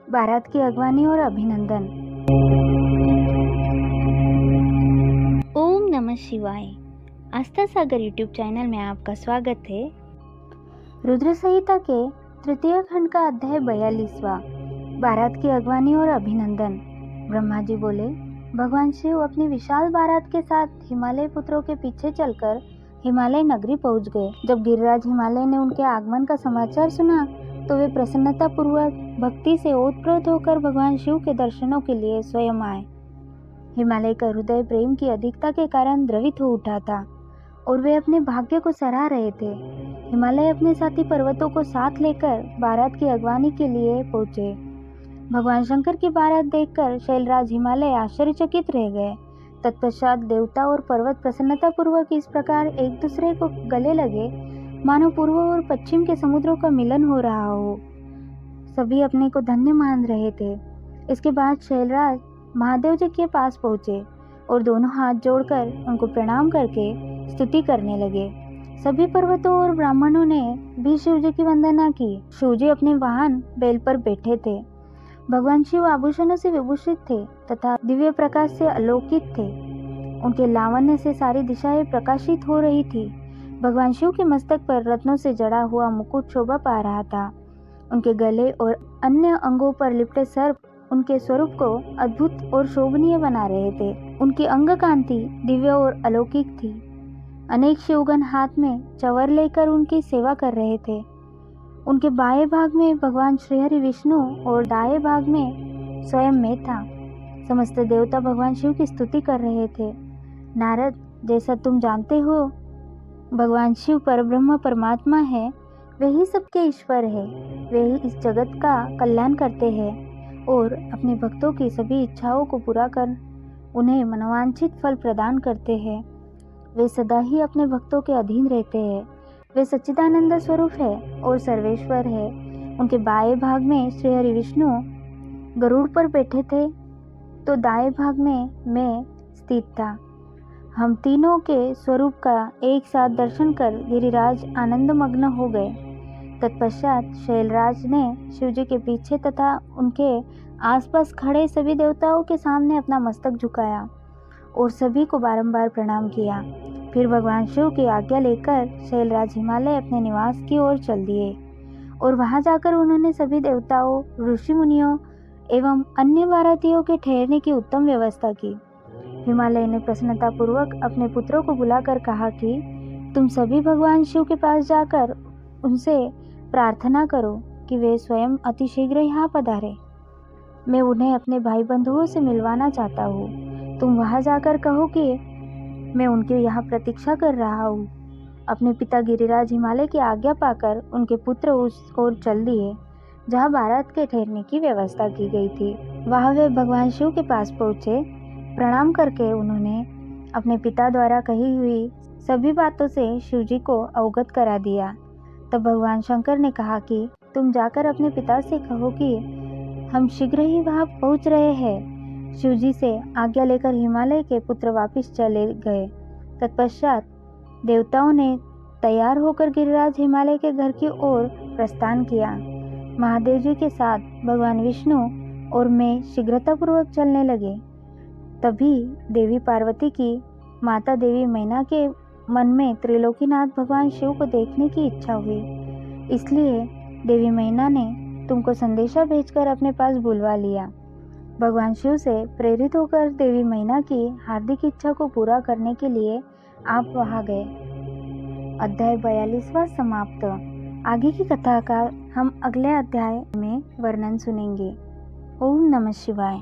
बारात की अगवानी और अभिनंदन। ओम नमः शिवाय। आस्था सागर यूट्यूब चैनल में आपका स्वागत है। रुद्र संहिता के तृतीय खंड का अध्याय 42वां, बारात की अगवानी और अभिनंदन। ब्रह्मा जी बोले, भगवान शिव अपनी विशाल बारात के साथ हिमालय पुत्रों के पीछे चलकर हिमालय नगरी पहुंच गए। जब गिरिराज हिमालय ने उनके आगमन का समाचार सुना तो वे प्रसन्नता पूर्वक भक्ति से ओतप्रोत होकर भगवान शिव के दर्शनों के लिए स्वयं आए। हिमालय का हृदय प्रेम की अधिकता के कारण द्रवित हो उठा था और वे अपने भाग्य को सराह रहे थे। हिमालय अपने साथी पर्वतों को साथ लेकर बारात की अगवानी के लिए पहुंचे। भगवान शंकर की बारात देखकर शैलराज हिमालय आश्चर्यचकित रह गए। तत्पश्चात देवता और पर्वत प्रसन्नता पूर्वक इस प्रकार एक दूसरे को गले लगे मानो पूर्व और पश्चिम के समुद्रों का मिलन हो रहा हो। सभी अपने को धन्य मान रहे थे। इसके बाद शैलराज महादेव जी के पास पहुंचे और दोनों हाथ जोड़कर उनको प्रणाम करके स्तुति करने लगे। सभी पर्वतों और ब्राह्मणों ने भी शिव जी की वंदना की। शिव जी अपने वाहन बैल पर बैठे थे। भगवान शिव आभूषणों से विभूषित थे तथा दिव्य प्रकाश से अलौकिक थे। उनके लावण्य से सारी दिशाएं प्रकाशित हो रही थी। भगवान शिव के मस्तक पर रत्नों से जड़ा हुआ मुकुट शोभा पा रहा था। उनके गले और अन्य अंगों पर लिपटे सर्प उनके स्वरूप को अद्भुत और शोभनीय बना रहे थे। उनकी अंग कांति दिव्य और अलौकिक थी। अनेक शिवगण हाथ में चवर लेकर उनकी सेवा कर रहे थे। उनके बाएं भाग में भगवान श्रीहरि विष्णु और दाएं भाग में स्वयं मैं था। समस्त देवता भगवान शिव की स्तुति कर रहे थे। नारद, जैसा तुम जानते हो, भगवान शिव परब्रह्म परमात्मा है। वे ही सबके ईश्वर है। वे ही इस जगत का कल्याण करते हैं और अपने भक्तों की सभी इच्छाओं को पूरा कर उन्हें मनोवांछित फल प्रदान करते हैं। वे सदा ही अपने भक्तों के अधीन रहते हैं। वे सच्चिदानंद स्वरूप है और सर्वेश्वर है। उनके बाएं भाग में श्रीहरि विष्णु गरुड़ पर बैठे थे तो दाएं भाग में मैं स्थित था। हम तीनों के स्वरूप का एक साथ दर्शन कर गिरिराज आनंदमग्न हो गए। तत्पश्चात शैलराज ने शिव जी के पीछे तथा उनके आसपास खड़े सभी देवताओं के सामने अपना मस्तक झुकाया और सभी को बारंबार प्रणाम किया। फिर भगवान शिव की आज्ञा लेकर शैलराज हिमालय अपने निवास की ओर चल दिए और वहां जाकर उन्होंने सभी देवताओं, ऋषि मुनियों एवं अन्य बारातियों के ठहरने की उत्तम व्यवस्था की। हिमालय ने प्रसन्नता पूर्वक अपने पुत्रों को बुलाकर कहा कि तुम सभी भगवान शिव के पास जाकर उनसे प्रार्थना करो कि वे स्वयं अतिशीघ्र यहाँ पधारे। मैं उन्हें अपने भाई बंधुओं से मिलवाना चाहता हूँ। तुम वहाँ जाकर कहो कि मैं उनके यहाँ प्रतीक्षा कर रहा हूँ। अपने पिता गिरिराज हिमालय की आज्ञा पाकर उनके पुत्र उस ओर चल दिए जहाँ बारात के ठहरने की व्यवस्था की गई थी। वहाँ वे भगवान शिव के पास पहुँचे। प्रणाम करके उन्होंने अपने पिता द्वारा कही हुई सभी बातों से शिव जी को अवगत करा दिया। तब भगवान शंकर ने कहा कि तुम जाकर अपने पिता से कहो कि हम शीघ्र ही वहां पहुंच रहे हैं। शिव जी से आज्ञा लेकर हिमालय के पुत्र वापस चले गए। तत्पश्चात देवताओं ने तैयार होकर गिरिराज हिमालय के घर की ओर प्रस्थान किया। महादेव जी के साथ भगवान विष्णु और मैं शीघ्रतापूर्वक चलने लगे। तभी देवी पार्वती की माता देवी मैना के मन में त्रिलोकीनाथ भगवान शिव को देखने की इच्छा हुई। इसलिए देवी मैना ने तुमको संदेशा भेजकर अपने पास बुलवा लिया। भगवान शिव से प्रेरित होकर देवी मैना की हार्दिक इच्छा को पूरा करने के लिए आप वहां गए। अध्याय 42वां समाप्त। आगे की कथा का हम अगले अध्याय में वर्णन सुनेंगे। ओम नमः शिवाय।